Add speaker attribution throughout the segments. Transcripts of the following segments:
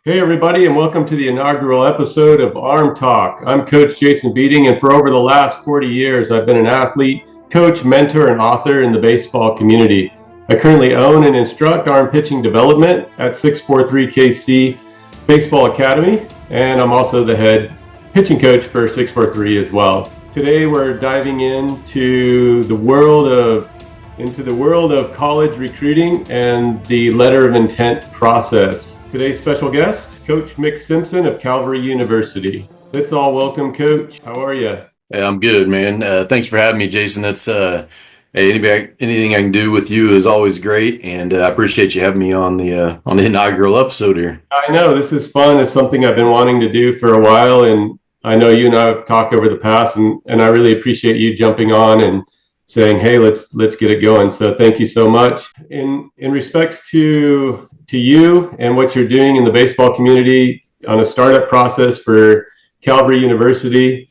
Speaker 1: Hey, everybody, and welcome to the inaugural episode of Arm Talk. I'm Coach Jason Beeding, and for over the last 40 years, I've been an athlete, coach, mentor, and author in the baseball community. I currently own and instruct arm pitching development at 643KC Baseball Academy, and I'm also the head pitching coach for 643 as well. Today, we're diving into the world of college recruiting and the letter of intent process. Today's special guest, Coach Mick Simpson of Calvary University. Let's all welcome Coach. How are you?
Speaker 2: Hey, I'm good, man. Thanks for having me, Jason. Anything I can do with you is always great, and I appreciate you having me on the inaugural episode here.
Speaker 1: I know this is fun. It's something I've been wanting to do for a while, and I know you and I have talked over the past, and I really appreciate you jumping on and saying, "Hey, let's get it going." So thank you so much. In respects to you and what you're doing in the baseball community on a startup process for Calvary University.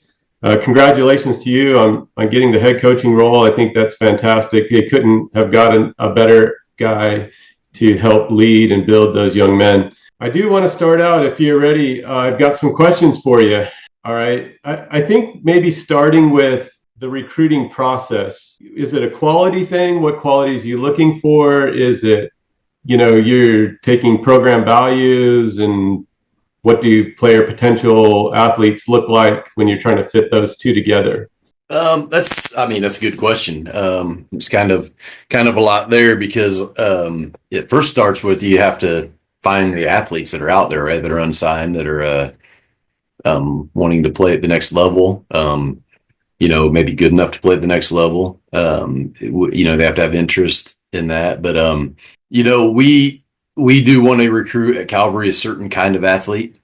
Speaker 1: Congratulations to you on getting the head coaching role. I think that's fantastic. They couldn't have gotten a better guy to help lead and build those young men. I do want to start out, if you're ready, I've got some questions for you. All right. I think maybe starting with the recruiting process. Is it a quality thing? What qualities are you looking for? Is it, you're taking program values, and what do player potential athletes look like when you're trying to fit those two together?
Speaker 2: That's a good question. It's kind of a lot there because it first starts with you have to find the athletes that are out there, right? That are unsigned, that are wanting to play at the next level. Maybe good enough to play at the next level. They have to have interest in that. But we do want to recruit at Calvary a certain kind of athlete,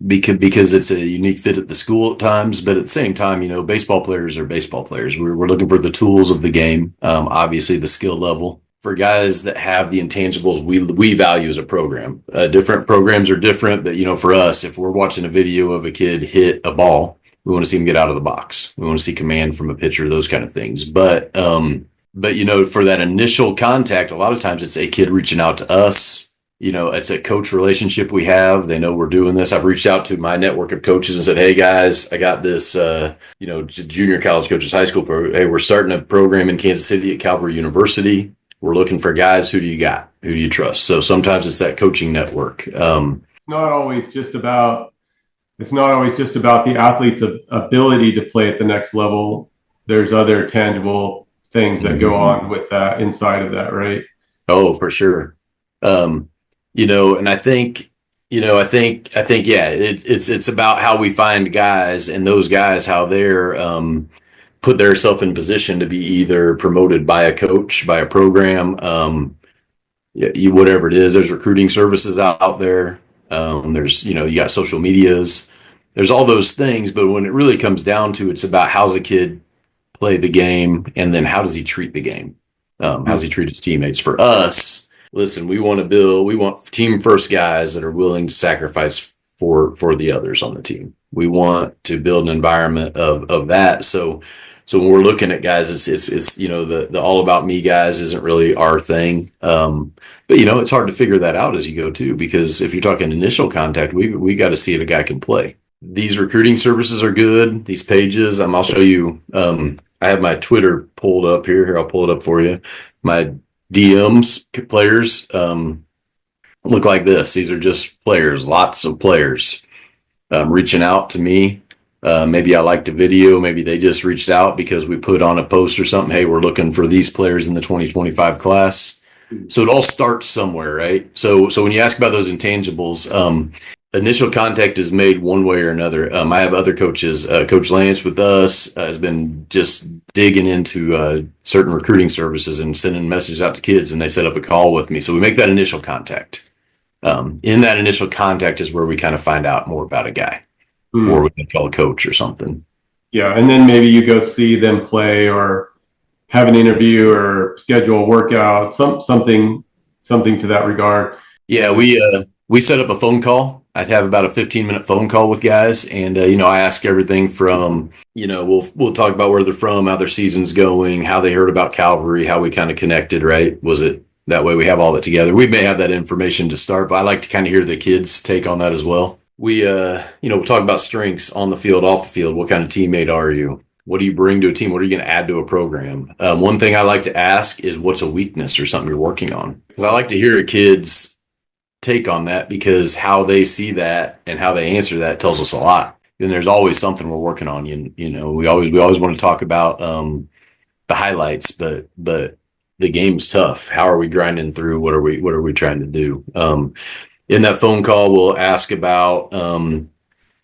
Speaker 2: because it's a unique fit at the school at times. But at the same time, baseball players are baseball players. We're looking for the tools of the game, obviously the skill level. For guys that have the intangibles we value as a program. Different programs are different, but for us, if we're watching a video of a kid hit a ball, we want to see him get out of the box. We want to see command from a pitcher, those kind of things. But for that initial contact, a lot of times it's a kid reaching out to us. It's a coach relationship we have. They know we're doing this. I've reached out to my network of coaches and said, "Hey guys, I got this, junior college coaches, high school program. Hey, we're starting a program in Kansas City at Calvary University. We're looking for guys. Who do you got? Who do you trust?" So sometimes it's that coaching network.
Speaker 1: It's not always just about the athlete's ability to play at the next level. There's other tangible things that go on with that inside of that, right?
Speaker 2: Oh, for sure. And I think, yeah, it's about how we find guys, and those guys, how they're put themselves in position to be either promoted by a coach, by a program, whatever it is. There's recruiting services out there. There's, you got social medias. There's all those things, but when it really comes down to, it's about how's a kid play the game, and then how does he treat the game? How's he treat his teammates? For us, listen, we want team first guys that are willing to sacrifice for the others on the team. We want to build an environment of that. So when we're looking at guys, it's the all about me guys isn't really our thing. But it's hard to figure that out as you go too, because if you're talking initial contact, we got to see if a guy can play. These recruiting services are good. These pages, I'll show you. I have my Twitter pulled up here. Here, I'll pull it up for you. My DMs players look like this. These are just players, lots of players reaching out to me. Maybe I liked a video. Maybe they just reached out because we put on a post or something. Hey, we're looking for these players in the 2025 class. So it all starts somewhere, right? So when you ask about those intangibles, initial contact is made one way or another. I have other coaches. Coach Lance with us has been just digging into certain recruiting services and sending messages out to kids, and they set up a call with me. So we make that initial contact. In that initial contact is where we kind of find out more about a guy, or we can call a coach or something.
Speaker 1: Yeah, and then maybe you go see them play, or have an interview, or schedule a workout, something to that regard.
Speaker 2: Yeah, we set up a phone call. I'd have about a 15-minute phone call with guys, and I ask everything from we'll talk about where they're from, how their season's going, how they heard about Calvary, how we kind of connected. Right? Was it That way we have all that together. We may have that information to start, but I like to kind of hear the kids' take on that as well. We we talk about strengths on the field, off the field. What kind of teammate are you? What do you bring to a team? What are you going to add to a program? One thing I like to ask is what's a weakness or something you're working on? Because I like to hear a kid's take on that, because how they see that and how they answer that tells us a lot. And there's always something we're working on. We always want to talk about the highlights, but the game's tough. How are we grinding through? What are we trying to do? In that phone call, we'll ask about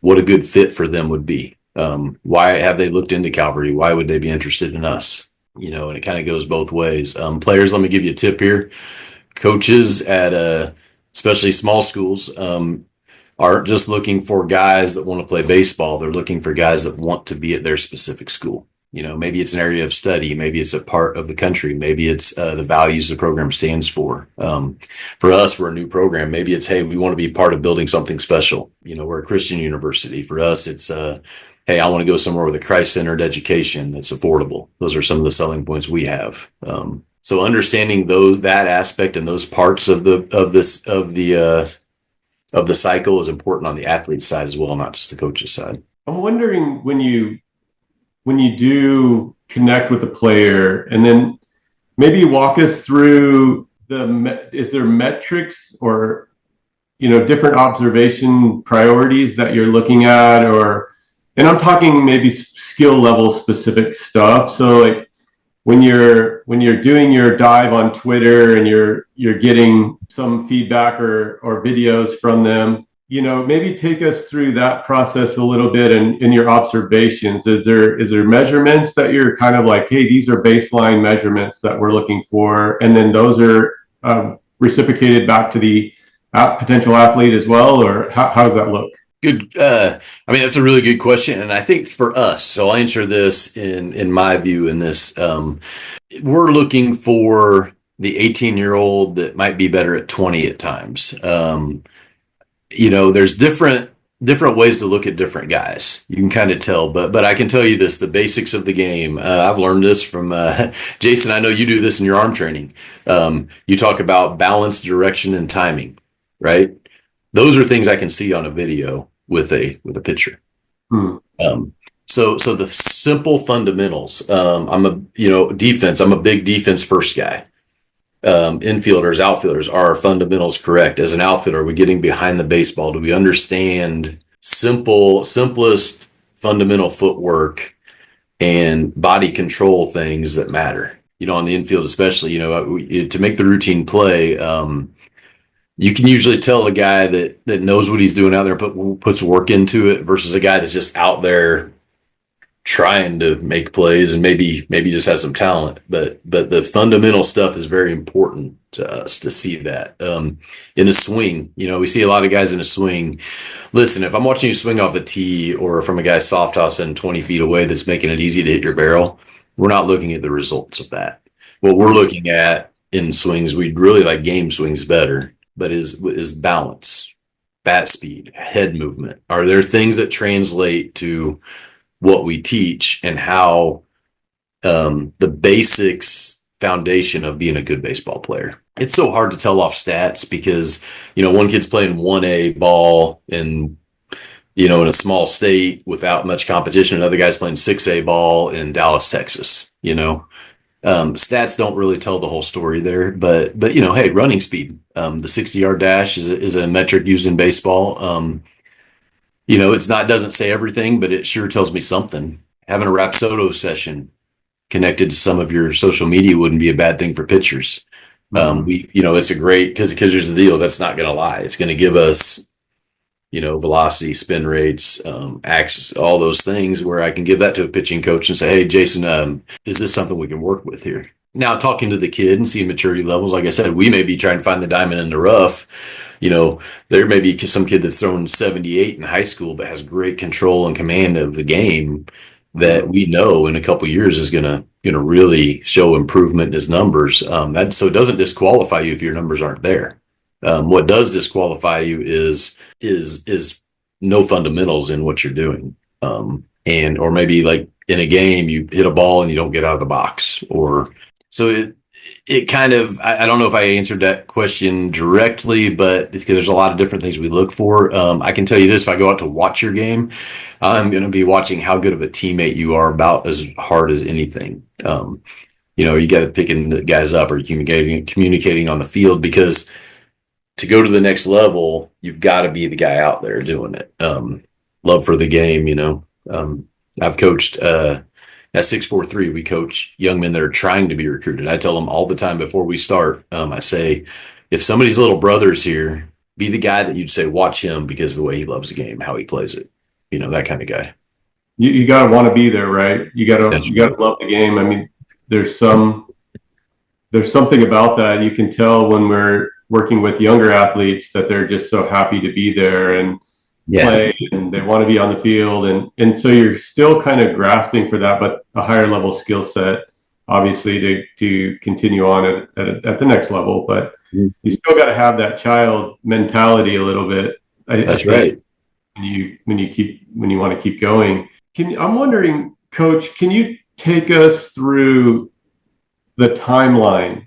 Speaker 2: what a good fit for them would be. Why have they looked into Calvary? Why would they be interested in us? And it kind of goes both ways. Players, let me give you a tip here. Coaches at especially small schools aren't just looking for guys that want to play baseball. They're looking for guys that want to be at their specific school. Maybe it's an area of study. Maybe it's a part of the country. Maybe it's the values the program stands for. For us, we're a new program. Maybe it's, hey, we want to be part of building something special. We're a Christian university. For us, it's, hey, I want to go somewhere with a Christ-centered education that's affordable. Those are some of the selling points we have. So understanding that aspect and those parts of the cycle is important on the athlete side as well, not just the coach's side.
Speaker 1: I'm wondering when you do connect with the player, and then maybe walk us through is there metrics or different observation priorities that you're looking at, and I'm talking maybe skill level specific stuff. So like when you're doing your dive on Twitter and you're getting some feedback or videos from them, maybe take us through that process a little bit and in your observations. Is there measurements that you're kind of like, hey, these are baseline measurements that we're looking for, and then those are reciprocated back to the potential athlete as well, or how does that look?
Speaker 2: Good. That's a really good question. And I think for us, so I'll answer this in my view in this, we're looking for the 18-year-old that might be better at 20 at times. There's different ways to look at different guys. You can kind of tell, but I can tell you this, the basics of the game. I've learned this from Jason. I know you do this in your arm training. You talk about balance, direction, and timing, right? Those are things I can see on a video with a picture. So the simple fundamentals. Defense. I'm a big defense first guy. Infielders, outfielders, are our fundamentals correct? As an outfielder, are we getting behind the baseball? Do we understand simplest fundamental footwork and body control things that matter? On the infield, especially, to make the routine play. You can usually tell a guy that knows what he's doing out there, puts work into it, versus a guy that's just out there trying to make plays and maybe just has some talent. But the fundamental stuff is very important to us to see that. In a swing, we see a lot of guys in a swing. Listen, if I'm watching you swing off a tee or from a guy soft tossing 20 feet away that's making it easy to hit your barrel, we're not looking at the results of that. What we're looking at in swings, we'd really like game swings better, but is balance, bat speed, head movement. Are there things that translate to what we teach and how the basics foundation of being a good baseball player? It's so hard to tell off stats because, one kid's playing 1A ball in a small state without much competition. Another guy's playing 6A ball in Dallas, Texas, Stats don't really tell the whole story there, but hey, running speed, the 60-yard dash is a metric used in baseball. Doesn't say everything, but it sure tells me something. Having a Rapsodo session connected to some of your social media wouldn't be a bad thing for pitchers. It's a great, because here's the deal, that's not going to lie. It's going to give us, velocity, spin rates, axis, all those things where I can give that to a pitching coach and say, hey, Jason, is this something we can work with here? Now, talking to the kid and seeing maturity levels, like I said, we may be trying to find the diamond in the rough. There may be some kid that's thrown 78 in high school, but has great control and command of the game that we know in a couple of years is going to really show improvement in his numbers. So it doesn't disqualify you if your numbers aren't there. What does disqualify you is no fundamentals in what you're doing. Or maybe like in a game, you hit a ball and you don't get out of the box, it kind of, I don't know if I answered that question directly, but because there's a lot of different things we look for. I can tell you this: if I go out to watch your game, I'm going to be watching how good of a teammate you are, about as hard as anything. You got to picking the guys up, or communicating on the field, because to go to the next level, you've got to be the guy out there doing it. Love for the game, I've coached at 643. We coach young men that are trying to be recruited. I tell them all the time before we start. I say, if somebody's little brother's here, be the guy that you'd say, watch him because of the way he loves the game, how he plays it. That kind of guy.
Speaker 1: You got to want to be there, right? You got to love the game. I mean, there's something about that. You can tell when we're working with younger athletes that they're just so happy to be there and play, and they want to be on the field. And so you're still kind of grasping for that, but a higher level skill set, obviously, to continue on at the next level. But you still got to have that child mentality a little bit.
Speaker 2: That's right.
Speaker 1: When you want to keep going. I'm wondering, Coach, can you take us through the timeline?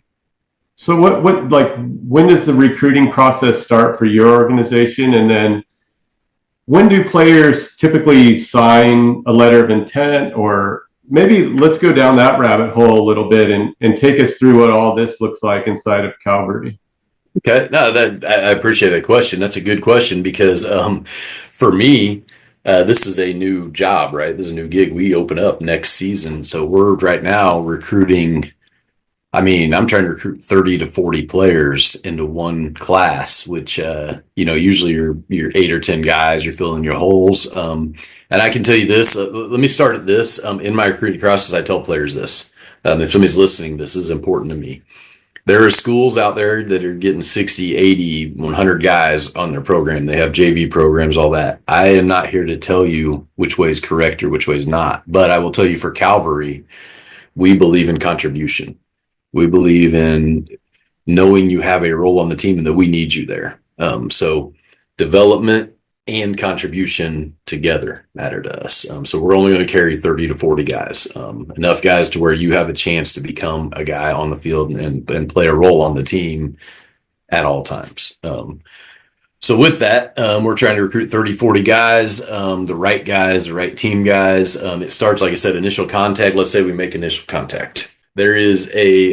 Speaker 1: So when does the recruiting process start for your organization? And then when do players typically sign a letter of intent? Or maybe let's go down that rabbit hole a little bit and take us through what all this looks like inside of Calvary.
Speaker 2: Okay. No, I appreciate that question. That's a good question because for me, this is a new job, right? This is a new gig. We open up next season. So we're right now recruiting. I mean, I'm trying to recruit 30 to 40 players into one class, which, usually you're 8 or 10 guys, you're filling your holes. And I can tell you this, let me start at this. In my recruiting process, I tell players this. If somebody's listening, this is important to me. There are schools out there that are getting 60, 80, 100 guys on their program. They have JV programs, all that. I am not here to tell you which way is correct or which way is not. But I will tell you, for Calvary, we believe in contribution. We believe in knowing you have a role on the team and that we need you there. So development and contribution together matter to us. So we're only going to carry 30 to 40 guys, enough guys to where you have a chance to become a guy on the field and play a role on the team at all times. So with that, we're trying to recruit 30, 40 guys, the right team guys. It starts, like I said, initial contact. Let's say we make initial contact. There is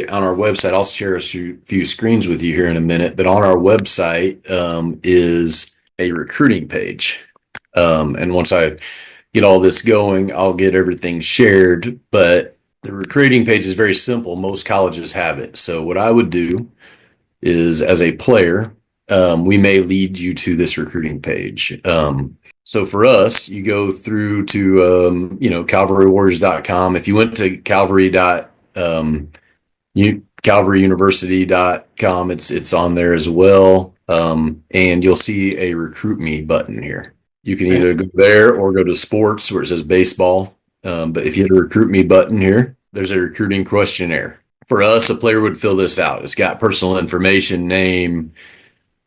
Speaker 2: on our website, I'll share a few screens with you here in a minute, but on our website is a recruiting page. And once I get all this going, I'll get everything shared. But the recruiting page is very simple. Most colleges have it. So what I would do is, as a player, we may lead you to this recruiting page. So for us, you go through to, CalvaryWarriors.com. If you went to CalvaryUniversity.com, it's on there as well. And you'll see a recruit me button here. You can either go there or go to sports where it says baseball. But if you hit a recruit me button here, there's a recruiting questionnaire. For us, a player would fill this out. It's got personal information, name,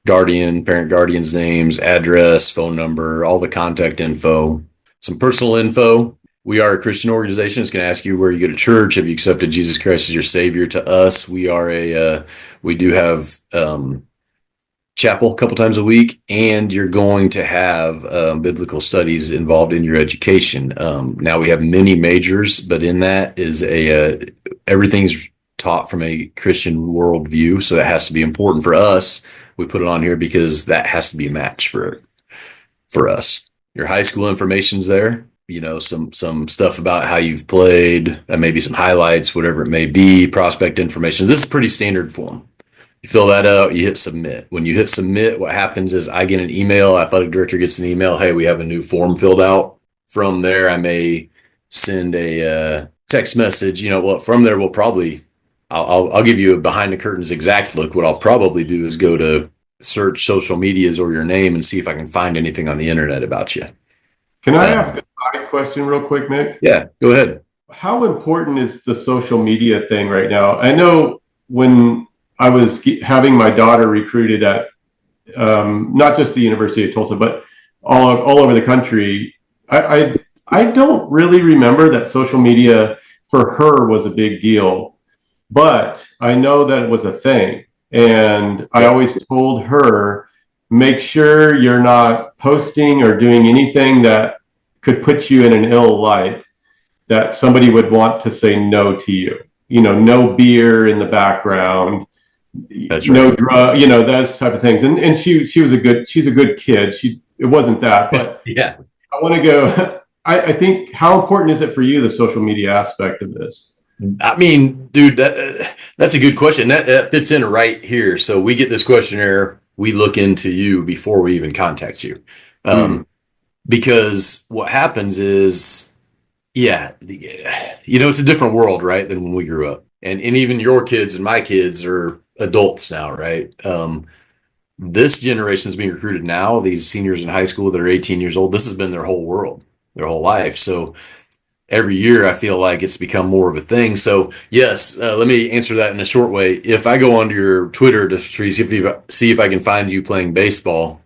Speaker 2: parent guardian's names, address, phone number, all the contact info, some personal info. We are a Christian organization. It's going to ask you where you go to church. Have you accepted Jesus Christ as your Savior? To us, we do have chapel a couple times a week, and you're going to have biblical studies involved in your education. Now we have many majors, but in that is everything's taught from a Christian worldview, so that has to be important for us. We put it on here because that has to be a match for us. Your high school information's there. Some stuff about how you've played, maybe some highlights, whatever it may be, prospect information. This is pretty standard form. You fill that out, you hit submit. When you hit submit, what happens is I get an email, athletic director gets an email, hey, we have a new form filled out. From there, I may send a text message. From there, I'll give you a behind the curtains exact look. What I'll probably do is go to search social medias or your name and see if I can find anything on the internet about you.
Speaker 1: Can I ask a side question real quick, Mick?
Speaker 2: Yeah, go ahead.
Speaker 1: How important is the social media thing right now? I know when I was having my daughter recruited at not just the University of Tulsa, but all over the country, I don't really remember that social media for her was a big deal. but I know that it was a thing. And I always told her, make sure you're not posting or doing anything that could put you in an ill light, that somebody would want to say no to you. You know, no beer in the background,
Speaker 2: That's
Speaker 1: no
Speaker 2: right.
Speaker 1: drug, you know, those type of things. And she's a good kid. It wasn't that, but
Speaker 2: Yeah.
Speaker 1: I want to go, I think, how important is it for you, the social media aspect of this?
Speaker 2: I mean, dude, that's a good question. That fits in right here. So we get this questionnaire. We look into you before we even contact you.
Speaker 1: Hmm.
Speaker 2: Um, because what happens is, yeah, it's a different world, right, than when we grew up. And even your kids and my kids are adults now, right? This generation is being recruited now, these seniors in high school that are 18 years old, this has been their whole world, their whole life. So every year I feel like it's become more of a thing. So yes, let me answer that in a short way. If I go onto your Twitter to see if I can find you playing baseball,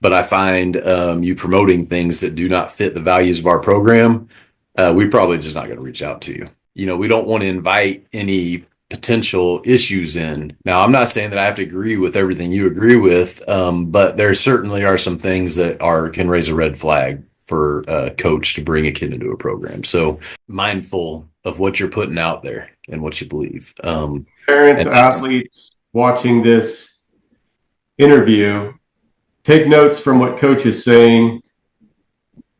Speaker 2: but I find you promoting things that do not fit the values of our program, we probably just not going to reach out to you. We don't want to invite any potential issues in. Now, I'm not saying that I have to agree with everything you agree with, but there certainly are some things that can raise a red flag for a coach to bring a kid into a program. So mindful of what you're putting out there and what you believe.
Speaker 1: Parents,
Speaker 2: And that's
Speaker 1: athletes watching this interview, take notes from what coach is saying.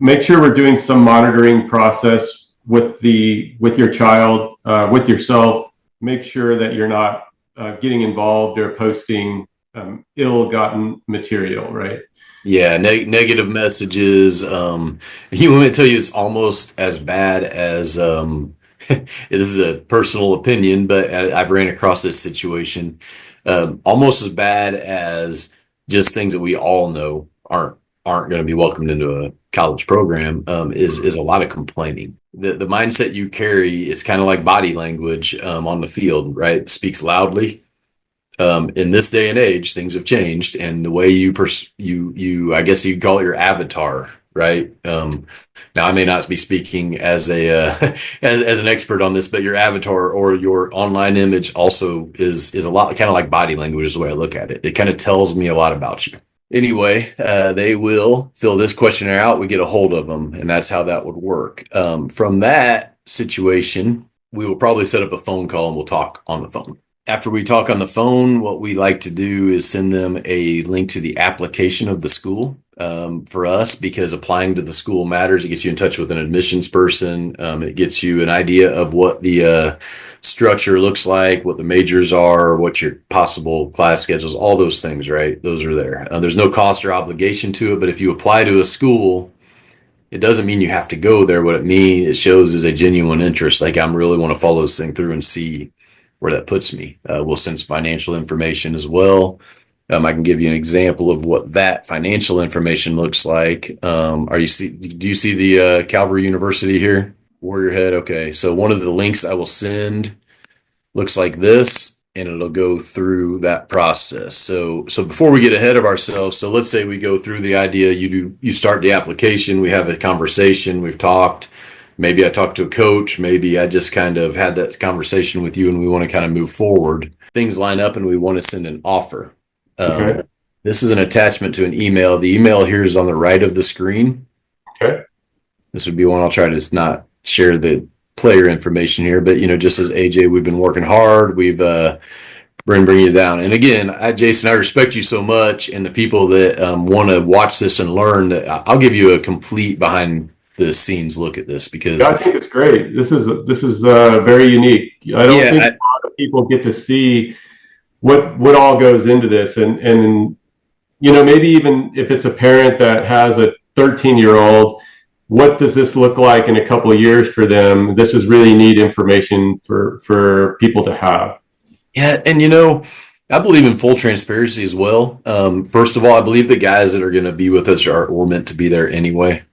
Speaker 1: Make sure we're doing some monitoring process with your child, with yourself. Make sure that you're not getting involved or posting ill-gotten material, right?
Speaker 2: Yeah, negative messages. You want me to tell you it's almost as bad as this is a personal opinion, but I've ran across this situation. Almost as bad as just things that we all know aren't going to be welcomed into a college program. Is a lot of complaining. The mindset you carry is kind of like body language on the field, right? It speaks loudly. In this day and age, things have changed, and the way I guess you'd call it your avatar, right? Now, I may not be speaking as a as an expert on this, but your avatar or your online image also is a lot kind of like body language is the way I look at it. It kind of tells me a lot about you. Anyway, they will fill this questionnaire out. We get a hold of them, and that's how that would work. From that situation, we will probably set up a phone call and we'll talk on the phone. After we talk on the phone, what we like to do is send them a link to the application of the school for us, because applying to the school matters. It gets you in touch with an admissions person. It gets you an idea of what the structure looks like, what the majors are, what your possible class schedules, all those things, right? Those are there. There's no cost or obligation to it, but if you apply to a school, it doesn't mean you have to go there. What it shows is a genuine interest. Like, I'm really want to follow this thing through and see where that puts me. We'll send some financial information as well. I can give you an example of what that financial information looks like. Do you see the Calvary University here? Warrior Head. Okay. So one of the links I will send looks like this, and it'll go through that process. So before we get ahead of ourselves, so let's say we go through the idea, you start the application, we have a conversation, we've talked. Maybe I talked to a coach. Maybe I just kind of had that conversation with you and we want to kind of move forward. Things line up and we want to send an offer.
Speaker 1: Okay.
Speaker 2: This is an attachment to an email. The email here is on the right of the screen.
Speaker 1: Okay.
Speaker 2: This would be one I'll try to not share the player information here, but just as AJ, we've been working hard. We've been bringing it down. And again, Jason, I respect you so much, and the people that want to watch this and learn, that I'll give you a complete behind the scenes look at this,
Speaker 1: Yeah,
Speaker 2: because
Speaker 1: I think it's great. This is very unique. I don't think
Speaker 2: yeah,
Speaker 1: a lot of people get to see what all goes into this, and maybe even if it's a parent that has a 13-year-old, what does this look like in a couple of years for them? This is really neat information for people to have.
Speaker 2: yeah, and I believe in full transparency as well. First of all, I believe the guys that are going to be with us are meant to be there anyway.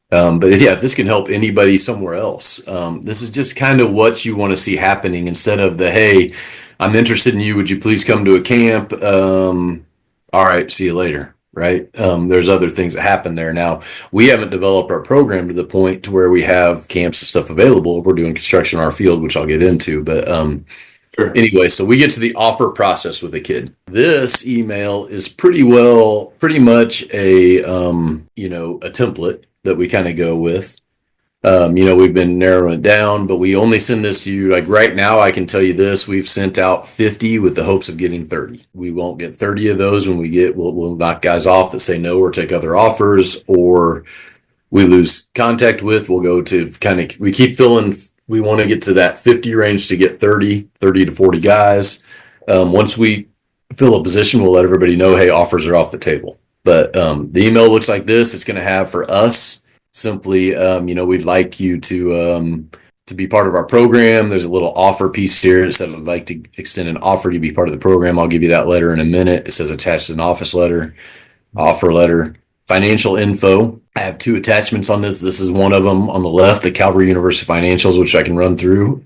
Speaker 2: But yeah, if this can help anybody somewhere else, this is just kind of what you want to see happening, instead of hey, I'm interested in you. Would you please come to a camp? All right, see you later. right? There's other things that happen there. Now, we haven't developed our program to the point to where we have camps and stuff available. We're doing construction in our field, which I'll get into, but
Speaker 1: Sure.
Speaker 2: anyway, so we get to the offer process with a kid. This email is pretty much a a template that we kind of go with. We've been narrowing it down, but we only send this to you. Like right now, I can tell you this: we've sent out 50 with the hopes of getting 30. We won't get 30 of those. When we get, we'll knock guys off that say no or take other offers, or we lose contact with. We'll go to we keep filling. We want to get to that 50 range to get 30 to 40 guys. Once we fill a position, we'll let everybody know, hey, offers are off the table. But the email looks like this. It's going to have for us simply, we'd like you to be part of our program. There's a little offer piece here. It said, I'd like to extend an offer to be part of the program. I'll give you that letter in a minute. It says attached an offer letter, financial info. I have 2 attachments on this. This is one of them on the left, the Calvary University financials, which I can run through.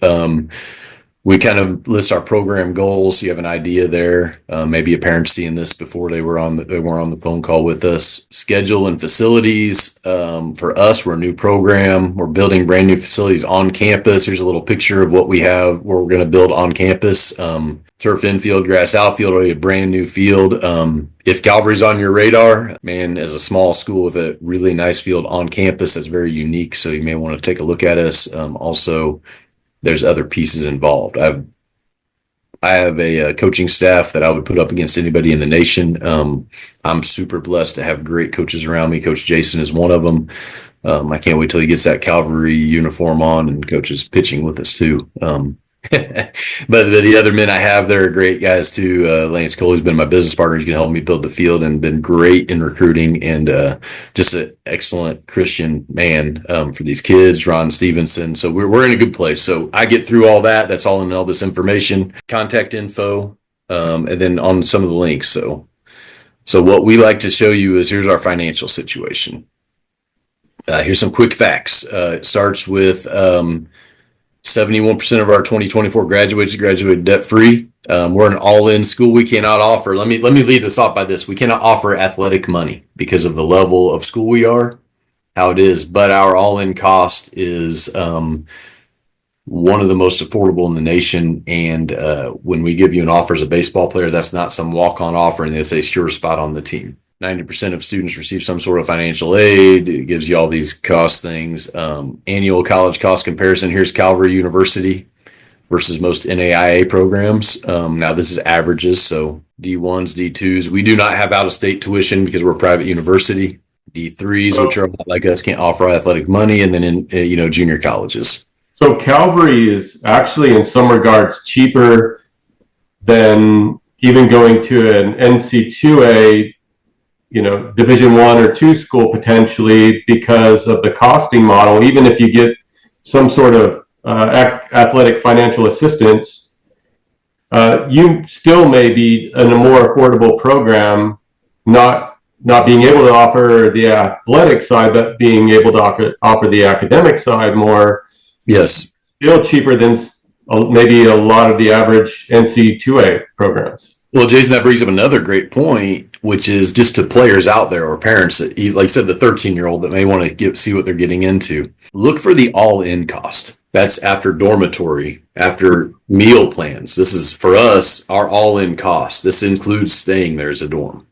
Speaker 2: We kind of list our program goals. You have an idea there. Maybe a parent seeing this before they were on the phone call with us. Schedule and facilities. For us, we're a new program. We're building brand new facilities on campus. Here's a little picture of what we have, where we're going to build on campus. Turf infield, grass outfield, already a brand new field. If Calvary's on your radar, man, as a small school with a really nice field on campus, that's very unique. So you may want to take a look at us. Also, there's other pieces involved. I have a coaching staff that I would put up against anybody in the nation. I'm super blessed to have great coaches around me. Coach Jason is one of them. I can't wait till he gets that Calvary uniform on and coaches pitching with us too. But the other men I have, they're great guys too. Lance Coley's been my business partner. He's going to help me build the field and been great in recruiting, and just an excellent Christian man for these kids, Ron Stevenson. So we're in a good place. So I get through all that. That's all in all this information, contact info, and then on some of the links. So what we like to show you is here's our financial situation. Here's some quick facts. It starts with 71% of our 2024 graduated debt-free. We're an all-in school. We cannot offer, let me lead this off by this. We cannot offer athletic money because of the level of school we are, how it is, but our all-in cost is one of the most affordable in the nation. And when we give you an offer as a baseball player, that's not some walk-on offer and it's a sure spot on the team. 90% of students receive some sort of financial aid. It gives you all these cost things. Annual college cost comparison. Here's Calvary University versus most NAIA programs. Now this is averages, so D1s, D2s. We do not have out-of-state tuition because we're a private university. D3s, which are like us, can't offer athletic money, and then in junior colleges.
Speaker 1: So Calvary is actually in some regards cheaper than even going to an NC2A Division 1 or 2 school potentially, because of the costing model. Even if you get some sort of athletic financial assistance, you still may be in a more affordable program, not being able to offer the athletic side, but being able to offer the academic side more.
Speaker 2: Yes.
Speaker 1: Still cheaper than maybe a lot of the average NC2A programs.
Speaker 2: Well, Jason, that brings up another great point, which is just to players out there or parents that, like I said, the 13-year-old that may want to see what they're getting into. Look for the all-in cost. That's after dormitory, after meal plans. This is, for us, our all-in cost. This includes staying there as a dorm.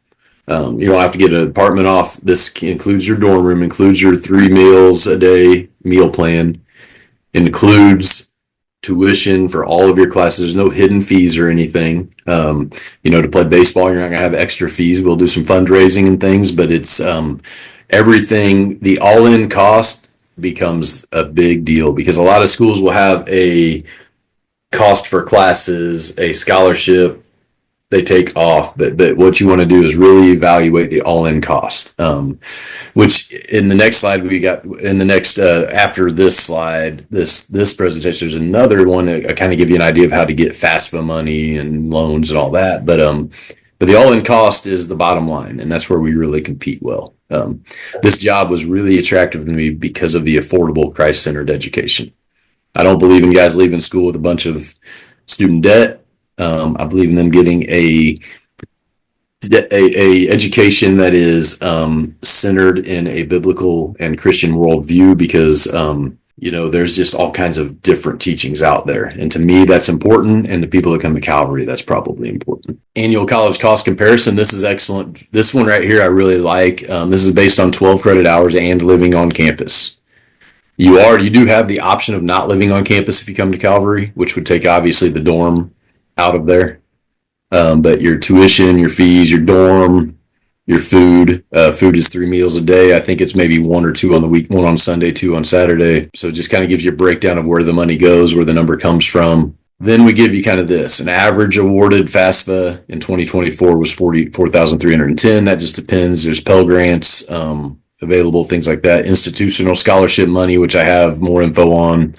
Speaker 2: You don't have to get an apartment off. This includes your dorm room, includes your 3 meals a day meal plan, includes tuition for all of your classes. There's no hidden fees or anything. To play baseball, you're not going to have extra fees. We'll do some fundraising and things, but it's everything. The all-in cost becomes a big deal because a lot of schools will have a cost for classes, a scholarship they take off, but what you want to do is really evaluate the all-in cost, which in the next slide after this slide, this presentation, there's another one that kind of give you an idea of how to get FAFSA money and loans and all that, but the all-in cost is the bottom line, and that's where we really compete well. This job was really attractive to me because of the affordable Christ-centered education. I don't believe in guys leaving school with a bunch of student debt. I believe in them getting a a education that is centered in a biblical and Christian worldview, because there's just all kinds of different teachings out there, and to me that's important, and to people that come to Calvary that's probably important. Annual college cost comparison, this is excellent. This one right here I really like. This is based on 12 credit hours and living on campus. You do have the option of not living on campus if you come to Calvary, which would take obviously the dorm out of there. But your tuition, your fees, your dorm, your food is 3 meals a day. I think it's maybe 1 or 2 on the week, 1 on Sunday, 2 on Saturday. So it just kind of gives you a breakdown of where the money goes, where the number comes from. Then we give you kind of this. An average awarded FAFSA in 2024 was 44,310. That just depends. There's Pell Grants available, things like that. Institutional scholarship money, which I have more info on.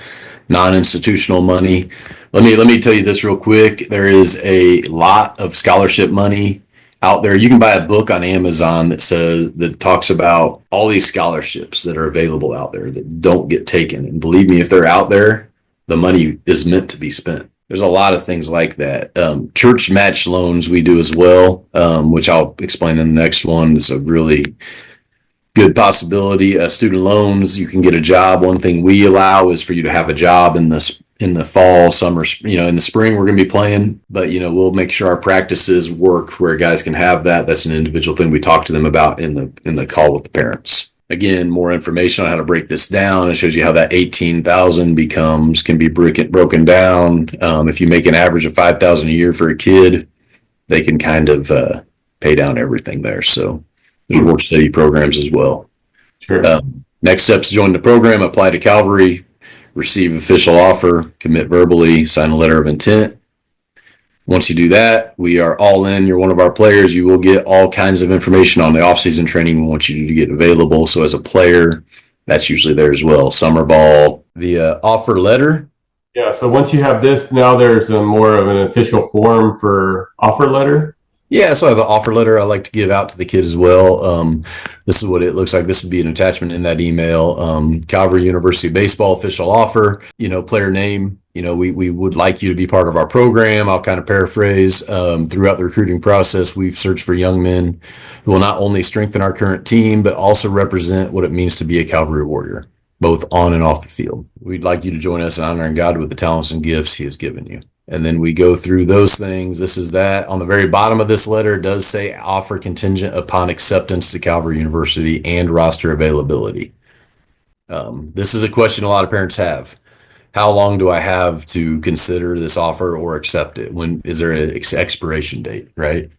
Speaker 2: Non-institutional money. Let me tell you this real quick. There is a lot of scholarship money out there. You can buy a book on Amazon that talks about all these scholarships that are available out there that don't get taken. And believe me, if they're out there, the money is meant to be spent. There's a lot of things like that. Church match loans we do as well, which I'll explain in the next one. It's a really good possibility. Student loans, you can get a job. One thing we allow is for you to have a job in the fall, summer, in the spring we're going to be playing, but we'll make sure our practices work where guys can have that. That's an individual thing we talk to them about in the call with the parents. Again, more information on how to break this down. It shows you how that 18,000 can be broken down. If you make an average of 5,000 a year for a kid, they can kind of pay down everything there. So there's work study programs as well.
Speaker 1: Sure.
Speaker 2: Next steps: join the program, apply to Calvary, receive official offer, commit verbally, sign a letter of intent. Once you do that, we are all in. You're one of our players. You will get all kinds of information on the off-season training we want you to get available. So as a player, that's usually there as well. Summer ball, the offer letter.
Speaker 1: Yeah, so once you have this, now there's more of an official form for offer letter.
Speaker 2: Yeah, so I have an offer letter I like to give out to the kid as well. This is what it looks like. This would be an attachment in that email. Calvary University baseball official offer, player name. We would like you to be part of our program. I'll kind of paraphrase. Throughout the recruiting process, we've searched for young men who will not only strengthen our current team, but also represent what it means to be a Calvary warrior, both on and off the field. We'd like you to join us in honoring God with the talents and gifts he has given you. And then we go through those things. This is that. On the very bottom of this letter, it does say offer contingent upon acceptance to Calvary University and roster availability. This is a question a lot of parents have. How long do I have to consider this offer or accept it? When is there an expiration date, right?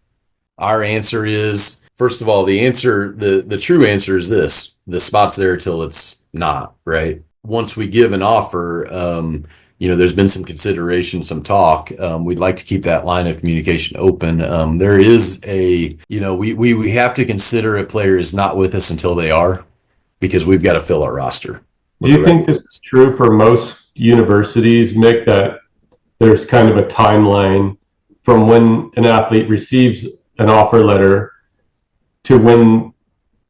Speaker 2: Our answer is, first of all, the true answer is this. The spot's there till it's not, right? Once we give an offer, there's been some consideration, some talk. We'd like to keep that line of communication open. There is we have to consider a player is not with us until they are, because we've got to fill our roster.
Speaker 1: Do you think this is true for most universities, Mick, that there's kind of a timeline from when an athlete receives an offer letter to when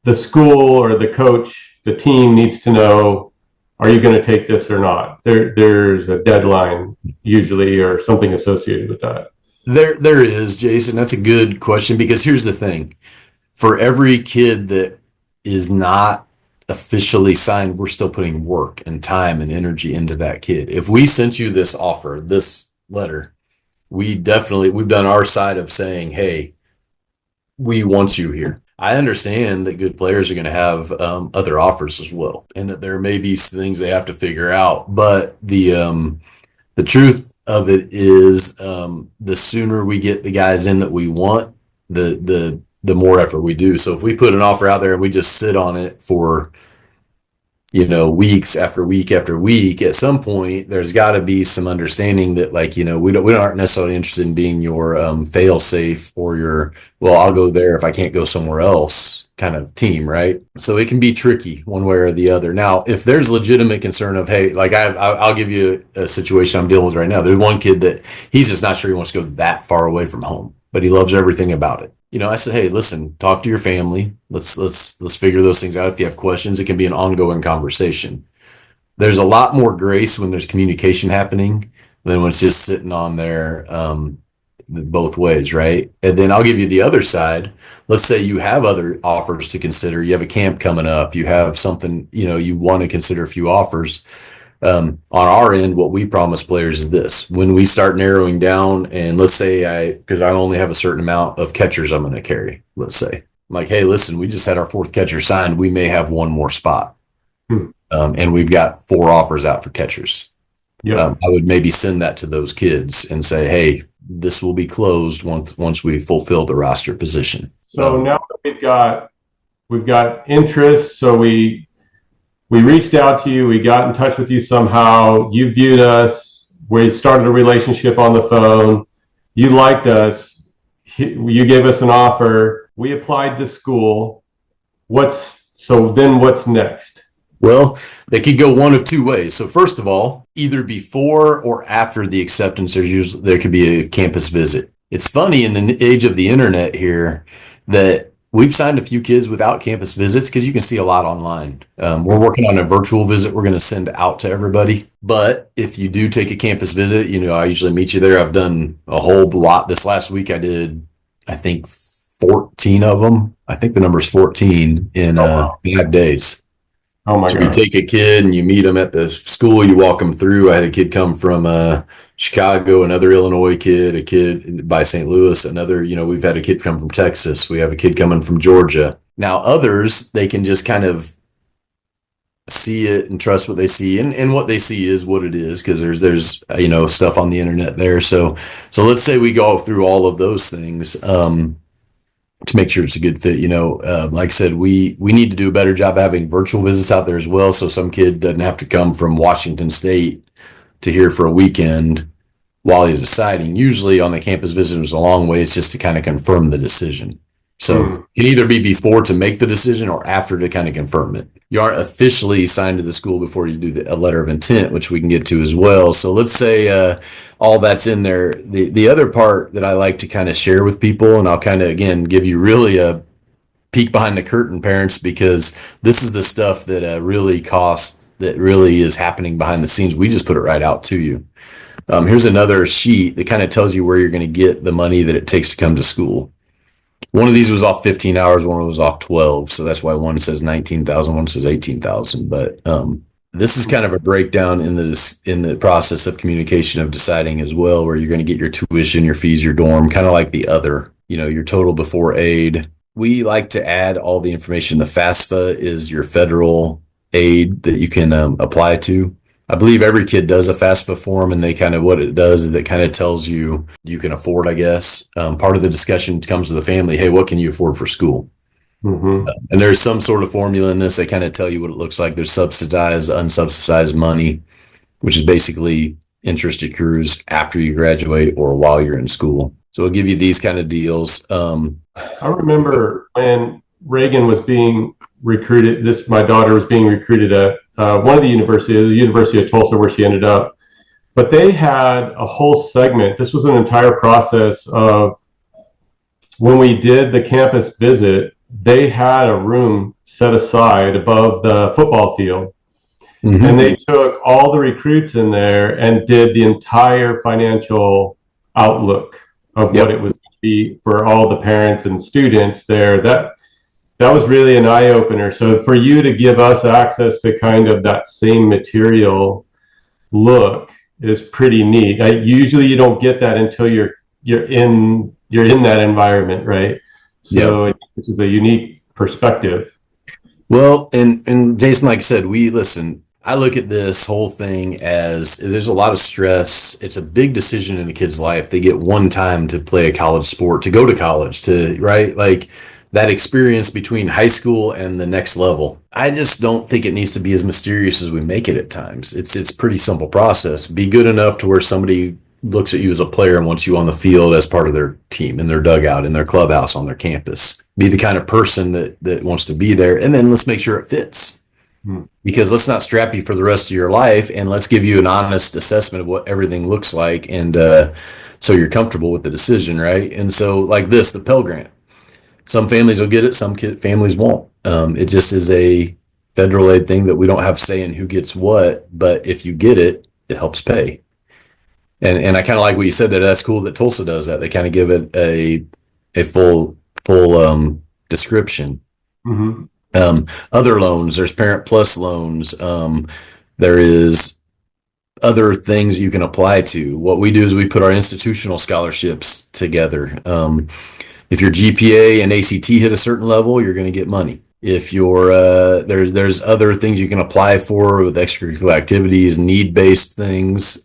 Speaker 1: the school or the coach, the team needs to know, are you going to take this or not? There's a deadline usually, or something associated with that.
Speaker 2: There is, Jason. That's a good question, because here's the thing. For every kid that is not officially signed, we're still putting work and time and energy into that kid. If we sent you this offer, this letter, we've done our side of saying, hey, we want you here. I understand that good players are going to have other offers as well, and that there may be things they have to figure out. But the truth of it is, the sooner we get the guys in that we want, the more effort we do. So if we put an offer out there and we just sit on it for weeks after week after week, at some point there's got to be some understanding that, we aren't necessarily interested in being your fail safe or your, well, I'll go there if I can't go somewhere else kind of team, right? So it can be tricky one way or the other. Now, if there's legitimate concern of, hey, I'll give you a situation I'm dealing with right now. There's one kid that he's just not sure he wants to go that far away from home, but he loves everything about it. I said, hey, listen, talk to your family. Let's figure those things out. If you have questions, it can be an ongoing conversation. There's a lot more grace when there's communication happening than when it's just sitting on there both ways, right? And then I'll give you the other side. Let's say you have other offers to consider. You have a camp coming up. You have something, you want to consider a few offers. On our end, what we promise players is this: when we start narrowing down, and let's say because I only have a certain amount of catchers I'm going to carry, let's say, I'm like, hey, listen, we just had our fourth catcher signed. We may have one more spot. And we've got 4 offers out for catchers.
Speaker 1: Yeah.
Speaker 2: I would maybe send that to those kids and say, hey, this will be closed once we fulfill the roster position.
Speaker 1: So now that we've got interest. So we reached out to you. We got in touch with you somehow. You viewed us. We started a relationship on the phone. You liked us. You gave us an offer. We applied to school. Then what's next?
Speaker 2: Well, they could go one of 2 ways. So first of all, either before or after the acceptance, there could be a campus visit. It's funny in the age of the internet here that we've signed a few kids without campus visits because you can see a lot online. We're working on a virtual visit we're going to send out to everybody. But if you do take a campus visit, I usually meet you there. I've done a whole lot. This last week I did, I think, 14 of them. I think the number is 14 in 5 days.
Speaker 1: Oh my God.
Speaker 2: You take a kid and you meet them at the school, you walk them through. I had a kid come from Chicago, another Illinois kid, a kid by St. Louis, another, we've had a kid come from Texas. We have a kid coming from Georgia. Now others, they can just kind of see it and trust what they see. And what they see is what it is, because there's stuff on the internet there. So let's say we go through all of those things. To make sure it's a good fit, like I said, we need to do a better job of having virtual visits out there as well. So some kid doesn't have to come from Washington State to here for a weekend while he's deciding. Usually on the campus visit, it was a long way. It's just to kind of confirm the decision. So it can either be before to make the decision or after to kind of confirm it. You aren't officially signed to the school before you do a letter of intent, which we can get to as well. So let's say all that's in there. The other part that I like to kind of share with people, and I'll kind of, again, give you really a peek behind the curtain, parents, because this is the stuff that really costs, that really is happening behind the scenes. We just put it right out to you. Here's another sheet that kind of tells you where you're going to get the money that it takes to come to school. One of these was off 15 hours, one was off 12. So that's why one says 19,000, one says 18,000. But this is kind of a breakdown in the process of communication of deciding as well, where you're going to get your tuition, your fees, your dorm, kind of like the other, your total before aid. We like to add all the information. The FAFSA is your federal aid that you can apply to. I believe every kid does a FAFSA form, and what it does is it kind of tells you can afford, I guess. Part of the discussion comes to the family. Hey, what can you afford for school? And there's some sort of formula in this. They kind of tell you what it looks like. There's subsidized, unsubsidized money, which is basically interest accrues after you graduate or while you're in school. So it'll give you these kind of deals.
Speaker 1: I remember when Reagan was being recruited, my daughter was being recruited at one of the universities, the University of Tulsa, where she ended up. But they had a whole segment. This was an entire process of when we did the campus visit, they had a room set aside above the football field. And they took all the recruits in there and did the entire financial outlook of what it was going to be for all the parents and students there. That was really an eye-opener. So for you to give us access to kind of that same material look is pretty neat. Usually you don't get that until you're in that environment, right? So this is a unique perspective.
Speaker 2: Well, and Jason, like I said, I look at this whole thing as there's a lot of stress. It's a big decision in a kid's life. They get one time to play a college sport, to go to college, right? Like that experience between high school and the next level. I just don't think it needs to be as mysterious as we make it at times. It's a pretty simple process. Be good enough to where somebody looks at you as a player and wants you on the field as part of their team, in their dugout, in their clubhouse, on their campus. Be the kind of person that wants to be there. And then let's make sure it fits. Because let's not strap you for the rest of your life, and let's give you an honest assessment of what everything looks like, and so you're comfortable with the decision, right? And so like the Pell Grant. Some families will get it, some families won't. It just is a federal aid thing that we don't have say in who gets what, but if you get it, it helps pay. And I kind of like what you said there. That's cool that Tulsa does that. They kind of give it a full description.
Speaker 1: Hmm.
Speaker 2: Other loans, there's Parent Plus loans. There is other things you can apply to. What we do is we put our institutional scholarships together. If your GPA and ACT hit a certain level, you're going to get money. If you're there's other things you can apply for with extracurricular activities, need-based things.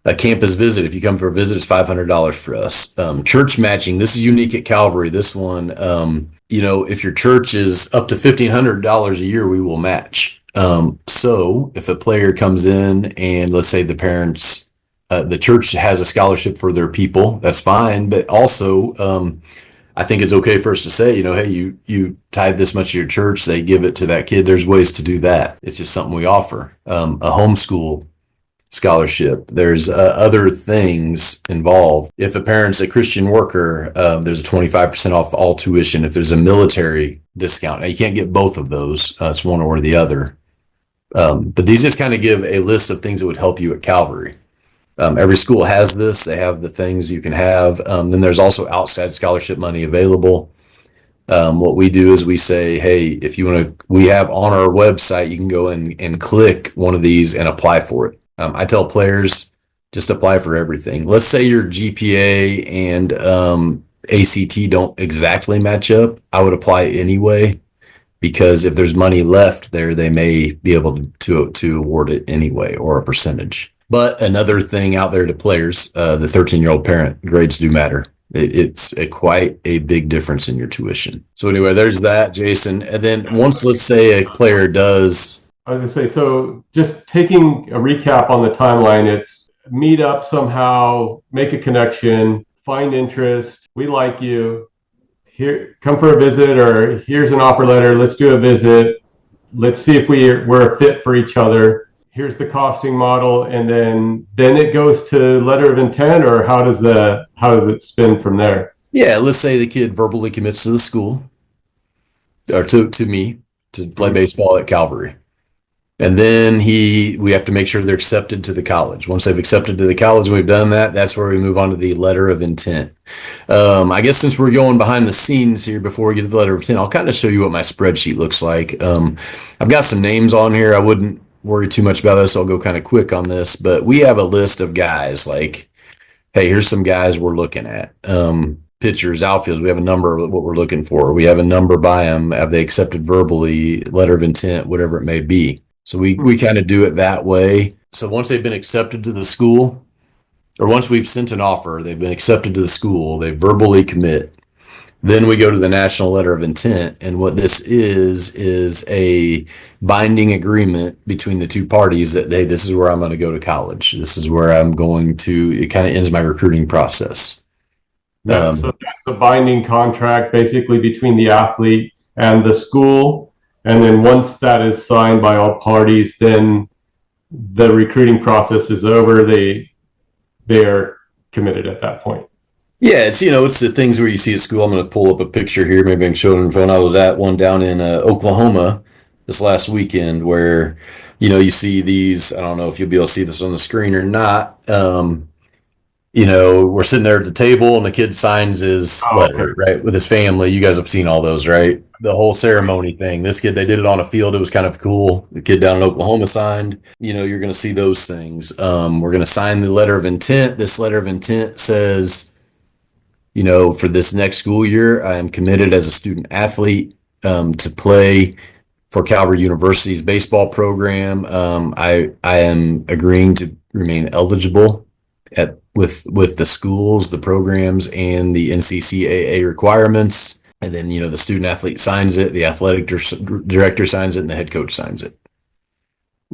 Speaker 2: A campus visit, if you come for a visit, is $500 for us. Church matching, this is unique at Calvary. This one, if your church is up to $1,500 a year, we will match. So if a player comes in and let's say the church has a scholarship for their people, that's fine. But also, I think it's okay for us to say, hey, you tithe this much to your church, they give it to that kid. There's ways to do that. It's just something we offer. A homeschool scholarship. There's other things involved. If a parent's a Christian worker, there's a 25% off all tuition. If there's a military discount, now you can't get both of those. It's one or the other. But these just kind of give a list of things that would help you at Calvary. Every school has this. They have the things you can have. Then there's also outside scholarship money available. What we do is we say, hey, if you want to, we have on our website, you can go in and click one of these and apply for it. I tell players, just apply for everything. Let's say your GPA and ACT don't exactly match up. I would apply anyway, because if there's money left there, they may be able to award it anyway, or a percentage. But another thing out there to players, the 13-year-old parent, grades do matter. It's quite a big difference in your tuition. So anyway, there's that, Jason. And then once, let's say a player does...
Speaker 1: I was going to say, so just taking a recap on the timeline, it's meet up somehow, make a connection, find interest, we like you, here, come for a visit, or here's an offer letter, let's do a visit, let's see if we're a fit for each other, here's the costing model, and then it goes to letter of intent, or how does it spin from there?
Speaker 2: Yeah, let's say the kid verbally commits to the school, or to me, to play baseball at Calvary. And then we have to make sure they're accepted to the college. Once they've accepted to the college, we've done that. That's where we move on to the letter of intent. I guess since we're going behind the scenes here before we get to the letter of intent, I'll kind of show you what my spreadsheet looks like. I've got some names on here. I wouldn't worry too much about this. I'll go kind of quick on this, but we have a list of guys like, hey, here's some guys we're looking at. Pitchers, outfields, we have a number of what we're looking for. We have a number by them. Have they accepted verbally, letter of intent, whatever it may be. So we kind of do it that way. So once they've been accepted to the school, or once we've sent an offer, they've been accepted to the school, they verbally commit. Then we go to the national letter of intent. And what this is a binding agreement between the two parties that, hey, this is where I'm going to go to college. This is where I'm going to, it kind of ends my recruiting process.
Speaker 1: Yeah, so that's a binding contract basically between the athlete and the school. And then once that is signed by all parties, then the recruiting process is over. They are committed at that point.
Speaker 2: Yeah, it's the things where you see at school. I'm going to pull up a picture here. Maybe I can show it in phone. I was at one down in Oklahoma this last weekend where, you see these. I don't know if you'll be able to see this on the screen or not. We're sitting there at the table and the kid signs his letter, right, with his family. You guys have seen all those, right? The whole ceremony thing. This kid, they did it on a field. It was kind of cool. The kid down in Oklahoma signed. You're going to see those things. We're going to sign the letter of intent. This letter of intent says, for this next school year, I am committed as a student athlete to play for Calvary University's baseball program. I am agreeing to remain eligible with the schools, the programs, and the NCCAA requirements. And then, the student athlete signs it, the athletic director signs it, and the head coach signs it.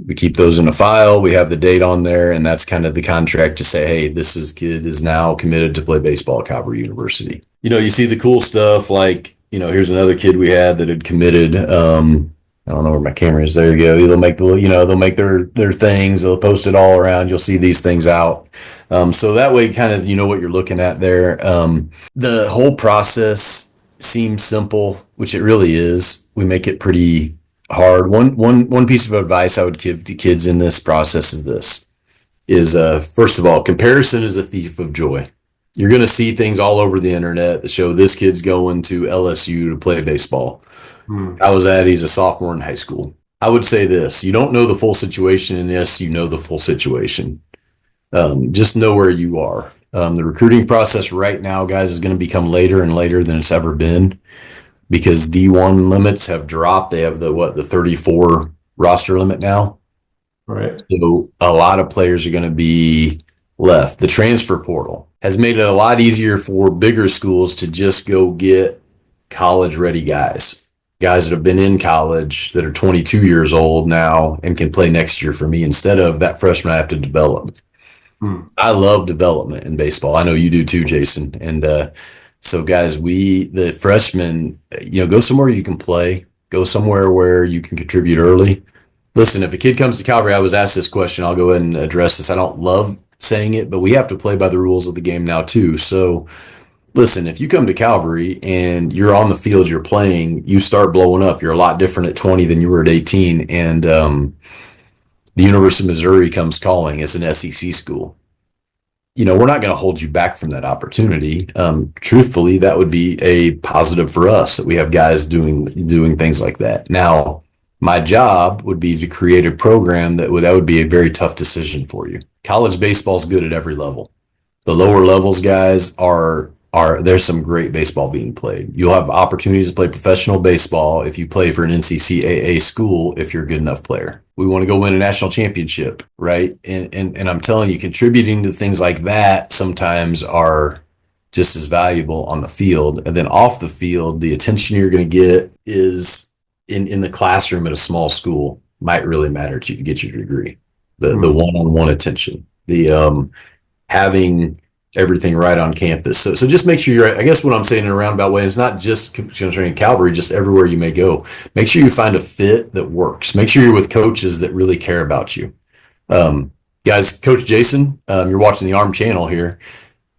Speaker 2: We keep those in a file. We have the date on there, and that's kind of the contract to say, hey, kid is now committed to play baseball at Calvary University. You see the cool stuff like, here's another kid we had that had committed. I don't know where my camera is. There you go. They'll make they'll make their things. They'll post it all around. You'll see these things out. So that way, kind of, what you're looking at there. The whole process seems simple, which it really is. We make it pretty hard. One piece of advice I would give to kids in this process is this: is first of all, comparison is a thief of joy. You're going to see things all over the internet that show this kid's going to LSU to play baseball. I was at, he's a sophomore in high school. I would say this: you don't know the full situation, and yes, you know the full situation. Just know where you are. The recruiting process right now, guys, is going to become later and later than it's ever been because D1 limits have dropped. They have the 34 roster limit now.
Speaker 1: Right.
Speaker 2: So a lot of players are going to be left. The transfer portal has made it a lot easier for bigger schools to just go get college ready guys that have been in college that are 22 years old now and can play next year for me instead of that freshman I have to develop. I love development in baseball. I know you do too, Jason. And so guys, the freshmen, go somewhere you can play, go somewhere where you can contribute early. Listen, if a kid comes to Calvary, I was asked this question. I'll go ahead and address this. I don't love saying it, but we have to play by the rules of the game now too. So listen, if you come to Calvary and you're on the field, you're playing, you start blowing up. You're a lot different at 20 than you were at 18. And the University of Missouri comes calling. It's an SEC school. We're not going to hold you back from that opportunity. Truthfully, that would be a positive for us that we have guys doing things like that. Now, my job would be to create a program that would be a very tough decision for you. College baseball is good at every level. The lower levels guys there's some great baseball being played. You'll have opportunities to play professional baseball if you play for an NCCAA school if you're a good enough player. We want to go win a national championship, right? And I'm telling you, contributing to things like that sometimes are just as valuable on the field. And then off the field, the attention you're going to get is in the classroom at a small school might really matter to you to get your degree. The one-on-one attention, the having everything right on campus. So just make sure you're, I guess what I'm saying in a roundabout way, it's not just concerning Calvary, just everywhere you may go. Make sure you find a fit that works. Make sure you're with coaches that really care about you. Guys, Coach Jason, you're watching the ARM channel here,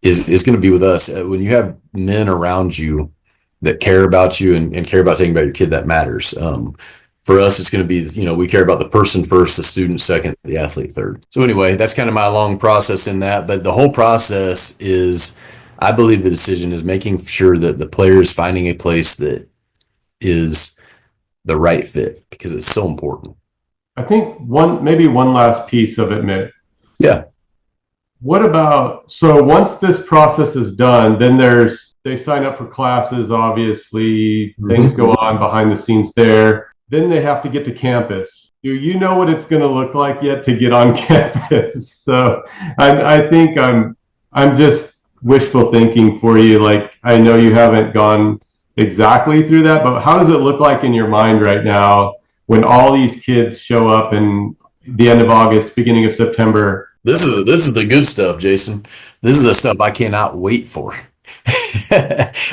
Speaker 2: is going to be with us. When you have men around you that care about you and care about taking about your kid, that matters. For us, it's going to be, we care about the person first, the student second, the athlete third. So anyway, that's kind of my long process in that. But the whole process is, I believe the decision is making sure that the player is finding a place that is the right fit because it's so important.
Speaker 1: I think maybe one last piece of it, Mick.
Speaker 2: Yeah.
Speaker 1: What about, so once this process is done, then they sign up for classes, obviously, things go on behind the scenes there. Then they have to get to campus. Do you know what it's going to look like yet to get on campus? So I think I'm just wishful thinking for you. Like, I know you haven't gone exactly through that, but how does it look like in your mind right now when all these kids show up in the end of August, beginning of September?
Speaker 2: This is the good stuff, Jason. This is the stuff I cannot wait for.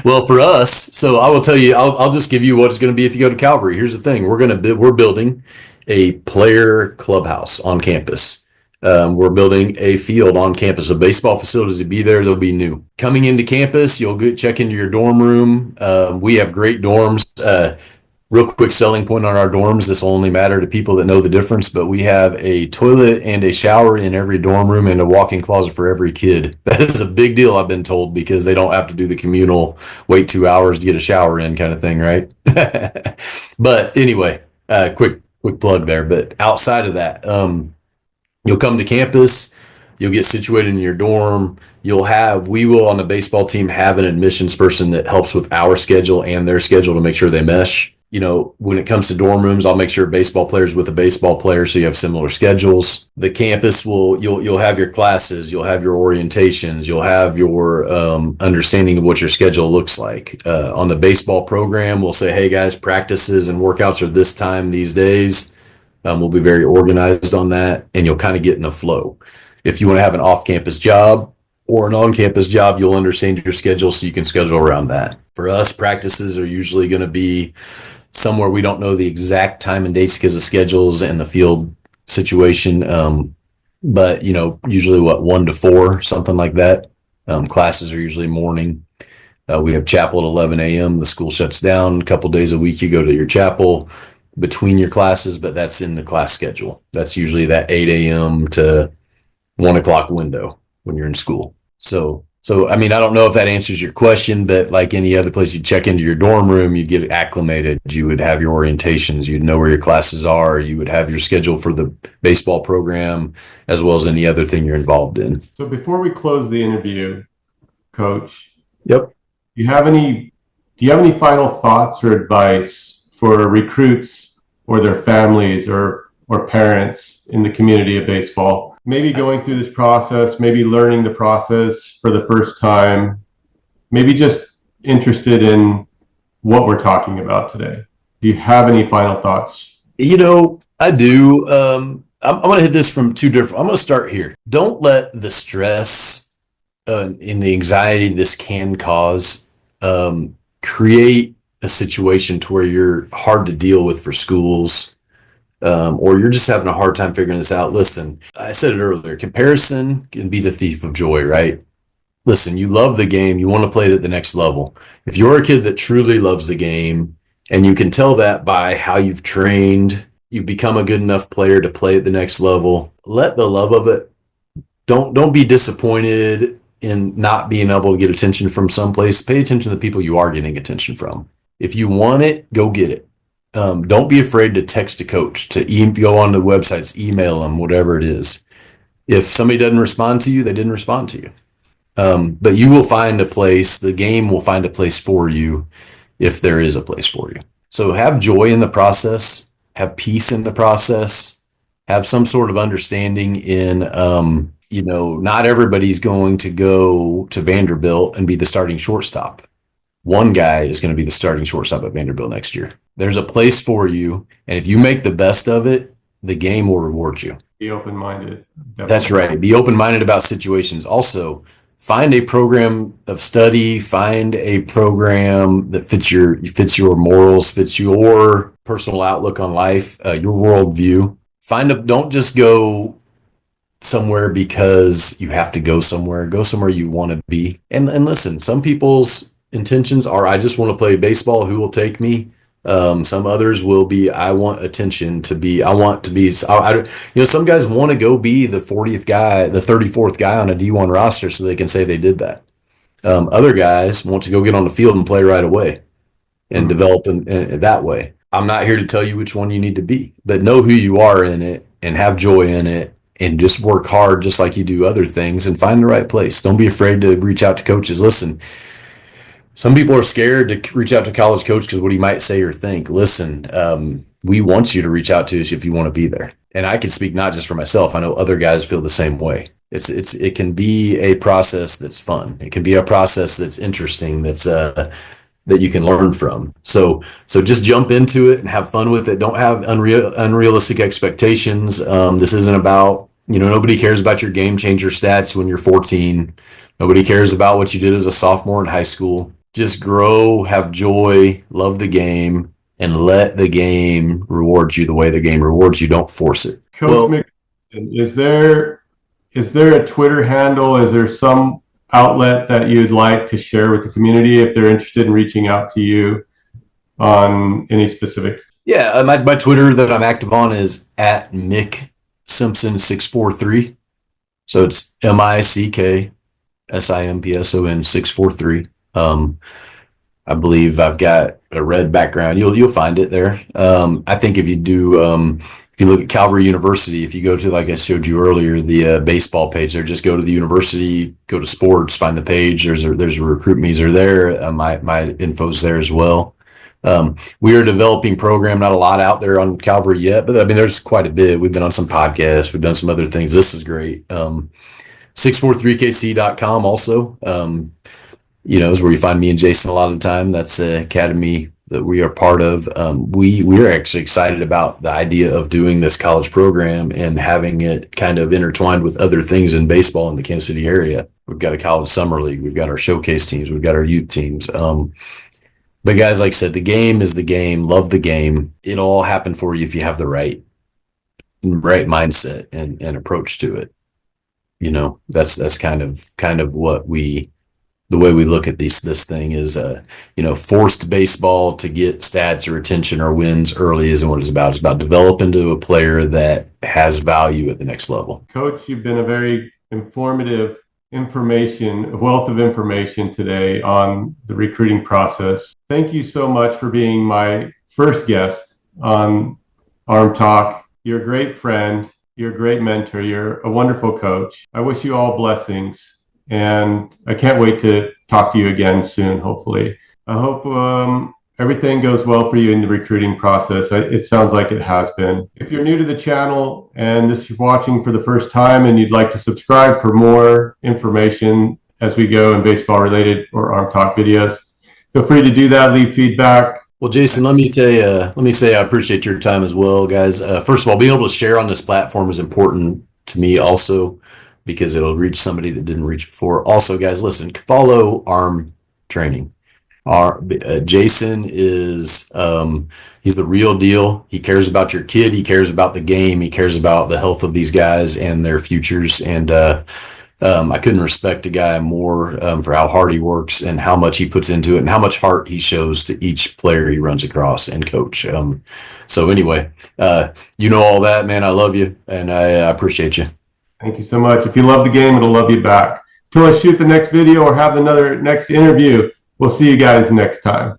Speaker 2: Well, for us, so I will tell you, I'll just give you what it's going to be if you go to Calvary. Here's the thing: we're building a player clubhouse on campus. We're building a field on campus. So baseball facilities will be there. They'll be new. Coming into campus, you'll check into your dorm room. We have great dorms. Real quick selling point on our dorms. This will only matter to people that know the difference, but we have a toilet and a shower in every dorm room and a walk-in closet for every kid. That is a big deal, I've been told, because they don't have to do the communal wait 2 hours to get a shower in kind of thing, right? But anyway, quick plug there. But outside of that, you'll come to campus, you'll get situated in your dorm. We will on the baseball team have an admissions person that helps with our schedule and their schedule to make sure they mesh. When it comes to dorm rooms, I'll make sure baseball players with a baseball player so you have similar schedules. The campus you'll have your classes, you'll have your orientations, you'll have your understanding of what your schedule looks like. On the baseball program, we'll say, hey guys, practices and workouts are this time these days. We'll be very organized on that, and you'll kind of get in a flow. If you want to have an off-campus job or an on-campus job, you'll understand your schedule so you can schedule around that. For us, practices are usually going to be somewhere we don't know the exact time and dates because of schedules and the field situation. But usually 1 to 4, something like that. Classes are usually morning. We have chapel at 11 a.m. The school shuts down a couple days a week. You go to your chapel between your classes, but that's in the class schedule. That's usually that 8 a.m. to 1 o'clock window when you're in school. So I mean, I don't know if that answers your question, but like any other place, you check into your dorm room, you'd get acclimated, you would have your orientations, you'd know where your classes are, you would have your schedule for the baseball program, as well as any other thing you're involved in.
Speaker 1: So before we close the interview, Coach,
Speaker 2: Yep.
Speaker 1: do you have any final thoughts or advice for recruits or their families or parents in the community of baseball? Maybe going through this process, maybe learning the process for the first time, maybe just interested in what we're talking about today. Do you have any final thoughts?
Speaker 2: I do. I'm going to hit this from two different. I'm going to start here. Don't let the stress and the anxiety this can cause create a situation to where you're hard to deal with for schools, or you're just having a hard time figuring this out. Listen, I said it earlier, comparison can be the thief of joy, right? Listen, you love the game. You want to play it at the next level. If you're a kid that truly loves the game, and you can tell that by how you've trained, you've become a good enough player to play at the next level, let the love of it. Don't be disappointed in not being able to get attention from someplace. Pay attention to the people you are getting attention from. If you want it, go get it. Don't be afraid to text a coach, go on the websites, email them, whatever it is. If somebody doesn't respond to you, they didn't respond to you. But you will find a place, the game will find a place for you if there is a place for you. So have joy in the process, have peace in the process, have some sort of understanding in, not everybody's going to go to Vanderbilt and be the starting shortstop. One guy is going to be the starting shortstop at Vanderbilt next year. There's a place for you, and if you make the best of it, the game will reward you.
Speaker 1: Be open-minded. Definitely.
Speaker 2: That's right. Be open-minded about situations. Also, find a program of study, find a program that fits your morals, fits your personal outlook on life, your worldview. Don't just go somewhere because you have to go somewhere. Go somewhere you want to be. And listen, some people's intentions are, I just want to play baseball. Who will take me? Some others will be, I want attention to be, some guys want to go be the 40th guy, the 34th guy on a D1 roster so they can say they did that. Other guys want to go get on the field and play right away and develop in that way. I'm not here to tell you which one you need to be, but know who you are in it and have joy in it and just work hard just like you do other things and find the right place. Don't be afraid to reach out to coaches. Listen, some people are scared to reach out to college coach because what he might say or think. Listen, we want you to reach out to us if you want to be there. And I can speak not just for myself. I know other guys feel the same way. It can be a process that's fun. It can be a process that's interesting. That's that you can learn from. So just jump into it and have fun with it. Don't have unrealistic expectations. This isn't about, nobody cares about your game changer stats when you're 14. Nobody cares about what you did as a sophomore in high school. Just grow, have joy, love the game, and let the game reward you the way the game rewards you. Don't force it.
Speaker 1: Coach Mick, is there a Twitter handle? Is there some outlet that you'd like to share with the community if they're interested in reaching out to you on any specific?
Speaker 2: Yeah, my Twitter that I'm active on is at Mick Simpson 643. So it's MickSimpson 643. I believe I've got a red background. You'll find it there. I think if you look at Calvary University, if you go to, like I showed you earlier, the baseball page there, just go to the university, go to sports, find the page. There's a recruitment are there. My info's there as well. We are developing program, not a lot out there on Calvary yet, but I mean, there's quite a bit. We've been on some podcasts. We've done some other things. This is great. 643kc.com also, is where you find me and Jason a lot of the time. That's the academy that we are part of. We are actually excited about the idea of doing this college program and having it kind of intertwined with other things in baseball in the Kansas City area. We've got a college summer league. We've got our showcase teams. We've got our youth teams. But guys, like I said, the game is the game. Love the game. It'll all happen for you if you have the right mindset and approach to it. That's kind of what the way we look at this thing is, forced baseball to get stats or attention or wins early isn't what it's about. It's about developing into a player that has value at the next level.
Speaker 1: Coach, you've been a very informative information, a wealth of information today on the recruiting process. Thank you so much for being my first guest on Arm Talk. You're a great friend. You're a great mentor. You're a wonderful coach. I wish you all blessings, and I can't wait to talk to you again soon, hopefully. I hope everything goes well for you in the recruiting process. It sounds like it has been. If you're new to the channel and this is watching for the first time and you'd like to subscribe for more information as we go in baseball related or Arm Talk videos, feel free to do that. Leave feedback.
Speaker 2: Well, Jason, let me say I appreciate your time as well, guys. First of all, being able to share on this platform is important to me also because it'll reach somebody that didn't reach before. Also, guys, listen, follow Arm Training. Jason is he's the real deal. He cares about your kid. He cares about the game. He cares about the health of these guys and their futures. And I couldn't respect a guy more for how hard he works and how much he puts into it and how much heart he shows to each player he runs across and coach. So anyway, you know all that, man. I love you and I appreciate you.
Speaker 1: Thank you so much. If you love the game, it'll love you back. Till I shoot the next video or have another next interview, we'll see you guys next time.